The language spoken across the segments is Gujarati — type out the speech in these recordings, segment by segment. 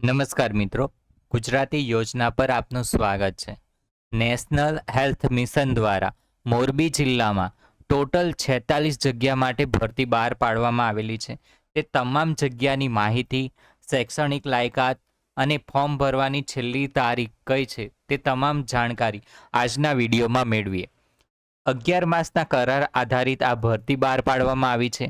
નમસ્કાર મિત્રો, ગુજરાતી યોજના પર આપનું સ્વાગત છે. નેશનલ હેલ્થ મિશન દ્વારા મોરબી જિલ્લામાં ટોટલ 46 જગ્યા માટે ભરતી બહાર પાડવામાં આવેલી છે. તે તમામ જગ્યાની માહિતી, શૈક્ષણિક લાયકાત અને ફોર્મ ભરવાની છેલ્લી તારીખ કઈ છે તે તમામ જાણકારી આજના વિડીયોમાં મેળવીએ. 11 માસના કરાર આધારિત આ ભરતી બહાર પાડવામાં આવી છે.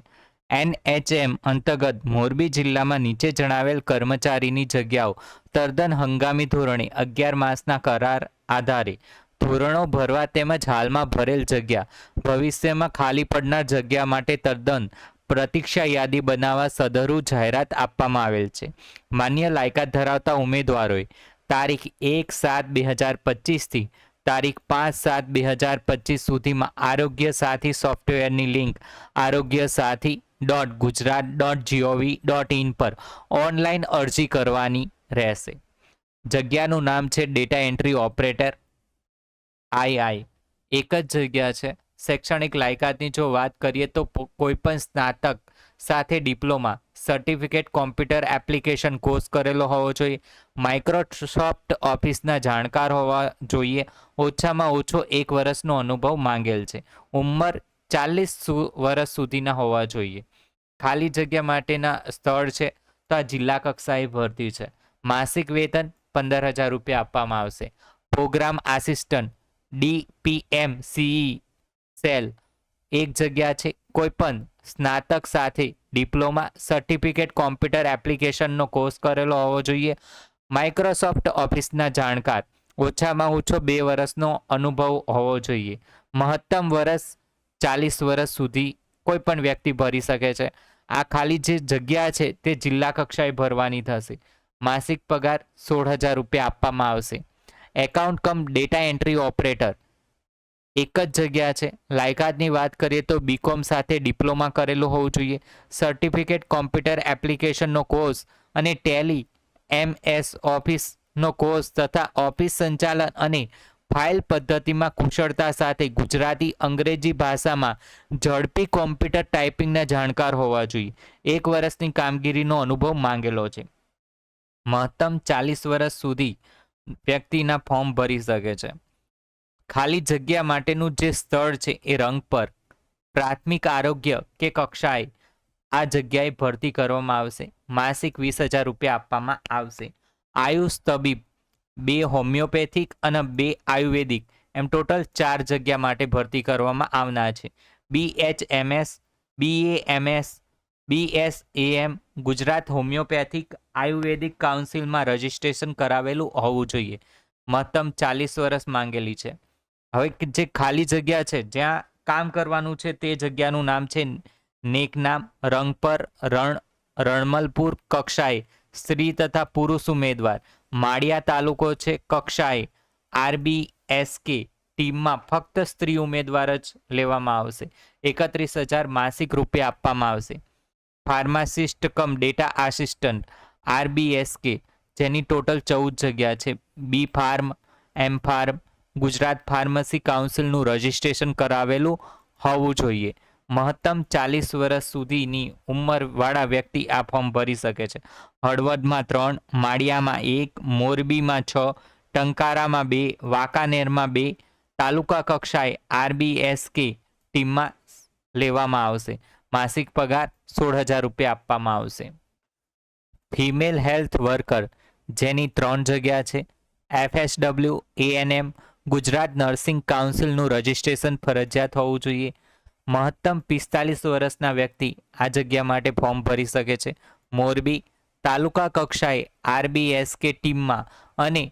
NHM અંતર્ગત મોરબી જિલ્લામાં નીચે જણાવેલ કર્મચારીની જગ્યાઓ તદ્દન હંગામી ધોરણે 11 માસના કરાર આધારે ધોરણો ભરવા તેમજ હાલમાં ભરેલ જગ્યા ભવિષ્યમાં ખાલી પડનાર જગ્યા માટે તદ્દન પ્રતીક્ષા યાદી બનાવવા સદરૂ જાહેરાત આપવામાં આવેલ છે. માન્ય લાયકાત ધરાવતા ઉમેદવારોએ તારીખ 1/7/2025 થી તારીખ 5/7/2025 સુધીમાં આરોગ્ય સાથી સોફ્ટવેરની લિંક arogyasathi.gujarat.gov.in પર ઓનલાઈન અરજી કરવાની રહેશે. જગ્યાનું નામ છે ડેટા એન્ટ્રી ઓપરેટર II. એક જ જગ્યા છે. શૈક્ષણિક લાયકાતની જો વાત કરીએ તો કોઈપણ સ્નાતક સાથે diploma, certificate computer application course કરેલો હોવો જોઈએ, માઇક્રોસોફ્ટ ઓફિસના જાણકાર હોવા જોઈએ, ઓછામાં ઓછો 1 વર્ષનો અનુભવ માંગેલ છે, ઉંમર 40 વર્ષ સુધીના હોવા જોઈએ. ખાલી જગ્યા માટેના સ્થળ છે તો આ જિલ્લા કક્ષાએ ભરતી છે. માસિક વેતન 15,000 રૂપિયા આપવામાં આવશે. Program assistant DPM CE cell 1 જગ્યા છે. કોઈપણ સ્નાતક સાથે ડિપ્લોમા, સર્ટિફિકેટ કોમ્પ્યુટર એપ્લિકેશનનો કોર્સ કરેલો હોવો જોઈએ, માઇક્રોસોફ્ટ ઓફિસના જાણકાર, ઓછામાં ઓછો 2 વર્ષનો અનુભવ હોવો જોઈએ. મહત્તમ વર્ષ 40 વર્ષ સુધી કોઈ પણ વ્યક્તિ ભરી શકે છે. આ ખાલી જે જગ્યા છે તે જિલ્લા કક્ષાએ ભરવાની થશે. માસિક પગાર 16,000 રૂપિયા આપવામાં આવશે. એકાઉન્ટ કમ ડેટા એન્ટ્રી ઓપરેટર 1 જ જગ્યા છે. લાયકાતની વાત કરીએ તો BCom સાથે ડિપ્લોમા કરેલું હોવું જોઈએ, સર્ટિફિકેટ કોમ્પ્યુટર એપ્લિકેશનનો કોર્સ અને ટેલી MS ઓફિસનો કોર્સ તથા ઓફિસ સંચાલન અને ફાઇલ પદ્ધતિમાં કુશળતા સાથે ગુજરાતી, અંગ્રેજી ભાષામાં ઝડપી કોમ્પ્યુટર ટાઈપિંગના જાણકાર હોવા જોઈએ. 1 વર્ષની કામગીરીનો અનુભવ માંગેલો છે. મહત્તમ 40 વર્ષ સુધી વ્યક્તિના ફોર્મ ભરી શકે છે. ખાલી જગ્યા માટેનું જે સ્થળ છે એ રંગપર પ્રાથમિક આરોગ્ય કે કક્ષાએ આ જગ્યાએ ભરતી કરવામાં આવશે. માસિક 20,000 રૂપિયા આપવામાં આવશે. આયુષ તબીબ 2 હોમિયોપેથિક અને 2 આયુર્વેદિક એમ ટોટલ 4 જગ્યા માટે ભરતી કરવામાં આવનાર છે. BHMS, BAMS, BSAM Gujarat homeopathic ayurvedic કાઉન્સિલમાં રજિસ્ટ્રેશન કરાવેલું હોવું જોઈએ. મહત્તમ 40 વર્ષ માંગેલી છે. હવે જે ખાલી જગ્યા છે જ્યાં કામ કરવાનું છે તે જગ્યાનું નામ છે નેકનામ રંગપર રણમલપુર કક્ષાએ સ્ત્રી તથા પુરુષ ઉમેદવાર. માળિયા તાલુકો છે. કક્ષાએ RBSK ટીમમાં ફક્ત સ્ત્રી ઉમેદવાર જ લેવામાં આવશે. 31,000 માસિક રૂપિયા આપવામાં આવશે. Pharmacist cum data assistant RBSK જેની ટોટલ 14 જગ્યા છે. B pharm, M pharm Gujarat pharmacy કાઉન્સિલનું રજિસ્ટ્રેશન કરાવેલું હોવું જોઈએ. મહત્તમ 40 વર્ષ સુધીની ઉંમરવાળા વ્યક્તિ આ ફોર્મ ભરી શકે છે. હળવદમાં 3, માળિયામાં 1, મોરબીમાં 6, ટંકારામાં 2, વાંકાનેરમાં 2 તાલુકા કક્ષાએ RBSK ટીમમાં લેવામાં આવશે. માસિક પગાર 16,000 રૂપિયા આપવામાં આવશે. ફિમેલ હેલ્થ વર્કર જેની 3 જગ્યા છે. FSW ANM ગુજરાત નર્સિંગ કાઉન્સિલનું રજિસ્ટ્રેશન ફરજિયાત હોવું જોઈએ. મહત્તમ 45 વર્ષના વ્યક્તિ આ જગ્યા માટે ફોર્મ ભરી શકે છે. મોરબી તાલુકા કક્ષાએ RBSK ટીમમાં અને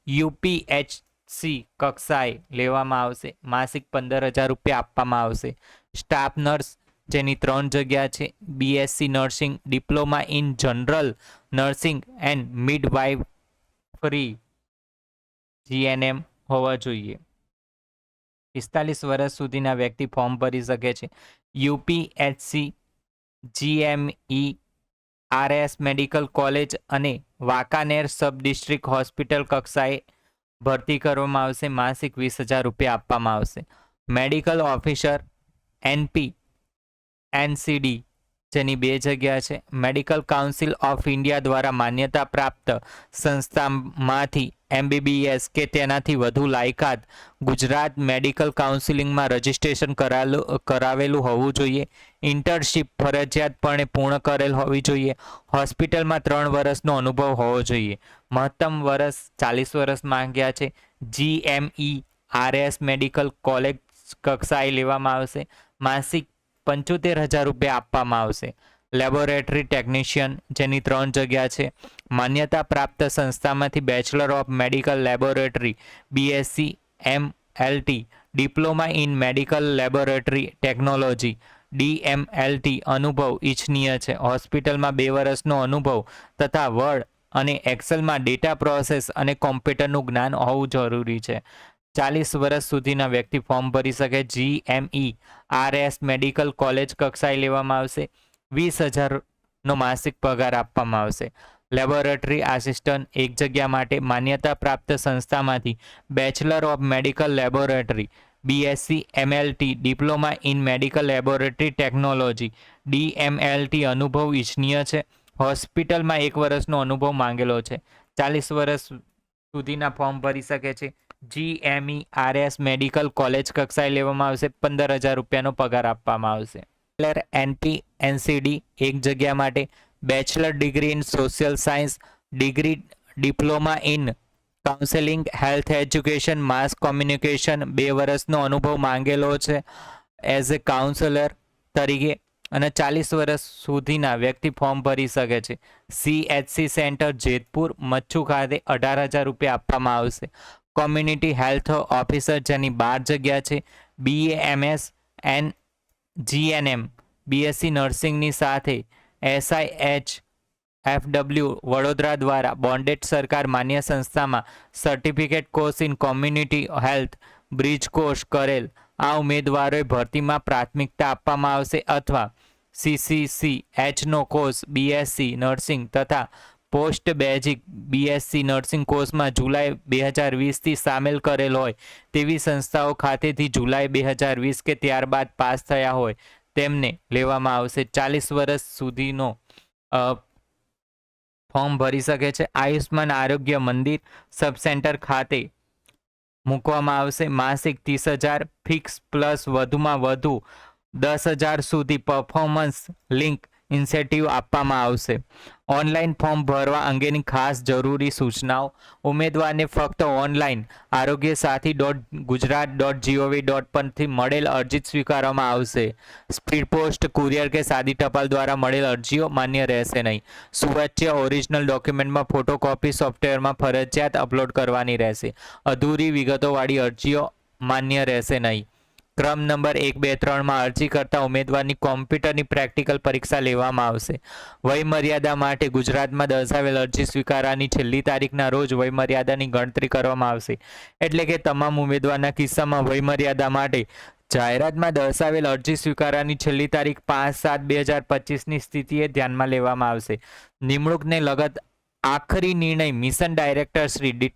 UPHC કક્ષાએ લેવામાં આવશે. માસિક 15,000 રૂપિયા આપવામાં આવશે. સ્ટાફ નર્સ જેની 3 જગ્યા છે. BSc nursing, diploma in general nursing and midwifery GNM હોવા જોઈએ. 45 વર્ષ સુધીના વ્યક્તિ ફોર્મ ભરી શકે છે. UPHC GME RS medical college અને વાંકાનેર સબ ડિસ્ટ્રિક્ટ હોસ્પિટલ કક્ષાએ ભરતી કરવામાં આવશે. માસિક 20,000 રૂપિયા આપવામાં આવશે. મેડિકલ ઓફિસર NP NCD જેની 2 જગ્યા છે. મેડિકલ કાઉન્સિલ ઓફ ઇન્ડિયા દ્વારા માન્યતા પ્રાપ્ત સંસ્થામાંથી MBBS કે તેનાથી વધુ લાયકાત ગુજરાત મેડિકલ કાઉન્સિલિંગમાં રજિસ્ટ્રેશન કરાવેલું હોવું જોઈએ. ઇન્ટર્નશીપ ફરજિયાતપણે પૂર્ણ કરેલ હોવી જોઈએ. હોસ્પિટલમાં 3 વર્ષનો અનુભવ હોવો જોઈએ. મહત્તમ વર્ષ 40 વર્ષ માંગ્યા છે. GMERS મેડિકલ કોલેજ કક્ષાએ લેવામાં આવશે. માસિક 75,000 રૂપિયા આપવામાં આવશે. લેબોરેટરી ટેકનિશિયન, જેની 3 જગ્યા છે. માન્યતા પ્રાપ્ત સંસ્થામાંથી bachelor of medical laboratory BSc MLT, diploma in medical laboratory technology DMLT અનુભવ ઈચ્છનીય છે. હોસ્પિટલમાં 2 વર્ષનો અનુભવ તથા વર્ડ અને એક્સેલમાં ડેટા પ્રોસેસ અને કોમ્પ્યુટરનું જ્ઞાન હોવું જરૂરી છે. 40 વર્ષ સુધીના વ્યક્તિ ફોર્મ ભરી શકે. GMERS મેડિકલ કોલેજ કક્ષાએ લેવામાં આવશે. 20,000નો માસિક પગાર આપવામાં આવશે. લેબોરેટરી આસિસ્ટન્ટ 1 જગ્યા માટે માન્યતા પ્રાપ્ત સંસ્થામાંથી bachelor of medical laboratory BSc MLT, diploma in medical laboratory technology DMLT અનુભવ ઈચ્છનીય છે. હોસ્પિટલમાં 1 વર્ષનો અનુભવ માંગેલો છે. 40 વર્ષ સુધીના ફોર્મ ભરી શકે છે. GMERS મેડિકલ કોલેજ કક્ષાએ લેવામાં આવશે. 15,000 રૂપિયાનો પગાર આપવામાં આવશે. NP-NCD 1 જગ્યા માટે bachelor degree in social science, diploma in counselling health education mass communication 2 વર્ષનો અનુભવ માંગેલો છે એઝ એ કાઉન્સેલર તરીકે, અને 40 વર્ષ સુધીના વ્યક્તિ ફોર્મ ભરી શકે છે. CHC સેન્ટર જેતપુર મચ્છુ ખાતે 18,000 રૂપિયા આપવામાં આવશે. કોમ્યુનિટી હેલ્થ ઓફિસર, જેની 12 જગ્યા છે. BAMS GNM BSc નર્સિંગની સાથે SIHFW વડોદરા દ્વારા બોન્ડેડ સરકાર માન્ય સંસ્થામાં certificate course in community health bridge course કરેલ આ ઉમેદવારોએ ભરતીમાં પ્રાથમિકતા આપવામાં આવશે અથવા CCCHનો કોર્સ BSc નર્સિંગ તથા પોસ્ટ બેઝિક BSc નર્સિંગ કોર્સમાં જુલાઈ 2020થી સામેલ કરેલ હોય તેવી સંસ્થાઓ ખાતેથી જુલાઈ 2020 કે ત્યારબાદ પાસ થયા હોય તેમને લેવામાં આવશે. 40 વર્ષ સુધીનો ફોર્મ ભરી શકે છે. આયુષ્માન આરોગ્ય મંદિર સબ સેન્ટર ખાતે મૂકવામાં આવશે. માસિક 30,000 ફિક્સ પ્લસ વધુમાં વધુ 10,000 સુધી પરફોર્મન્સ લિંક ઇન્સેન્ટિવ આપવામાં આવશે. ઓનલાઈન ફોર્મ ભરવા અંગેની ખાસ જરૂરી સૂચનાઓ. ઉમેદવારને ફક્ત ઓનલાઈન aarogyasathi.gujarat.gov. પરથી મળેલ અરજી સ્વીકારવામાં આવશે. સ્પીડ પોસ્ટ, કુરિયર કે સાદી ટપાલ દ્વારા મળેલ અરજીઓ માન્ય રહેશે નહીં. સુવાચ્ય ઓરિજિનલ ડોક્યુમેન્ટમાં ફોટોકોપી સોફ્ટવેરમાં ફરજિયાત અપલોડ કરવાની રહેશે. અધૂરી વિગતોવાળી અરજીઓ માન્ય રહેશે નહીં. ક્રમ નંબર 1, 2, 3માં અરજી કરતા ઉમેદવારની કોમ્પ્યુટરની પ્રેક્ટિકલ પરીક્ષા લેવામાં આવશે. વયમર્યાદા માટે ગુજરાતમાં દર્શાવેલ અરજી સ્વીકારવાની છેલ્લી તારીખના રોજ વયમર્યાદાની ગણતરી કરવામાં આવશે. એટલે કે તમામ ઉમેદવારના કિસ્સામાં વયમર્યાદા માટે જાહેરાતમાં દર્શાવેલ અરજી સ્વીકારવાની છેલ્લી તારીખ 5/7/2025ની સ્થિતિએ ધ્યાનમાં લેવામાં આવશે. નિમણૂકને લગત આખરી નિર્ણય mission director Shri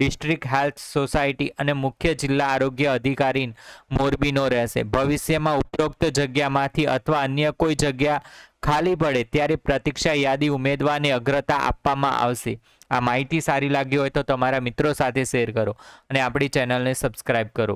district health society અને મુખ્ય જિલ્લા આરોગ્ય અધિકારી મોરબીનો રહેશે. ભવિષ્યમાં ઉપરોક્ત જગ્યામાંથી અથવા અન્ય કોઈ જગ્યા ખાલી પડે ત્યારે પ્રતીક્ષા યાદી ઉમેદવારને અગ્રતા આપવામાં આવશે. આ માહિતી સારી લાગી હોય તો તમારા મિત્રો સાથે શેર કરો અને આપણી ચેનલને સબસ્ક્રાઈબ કરો.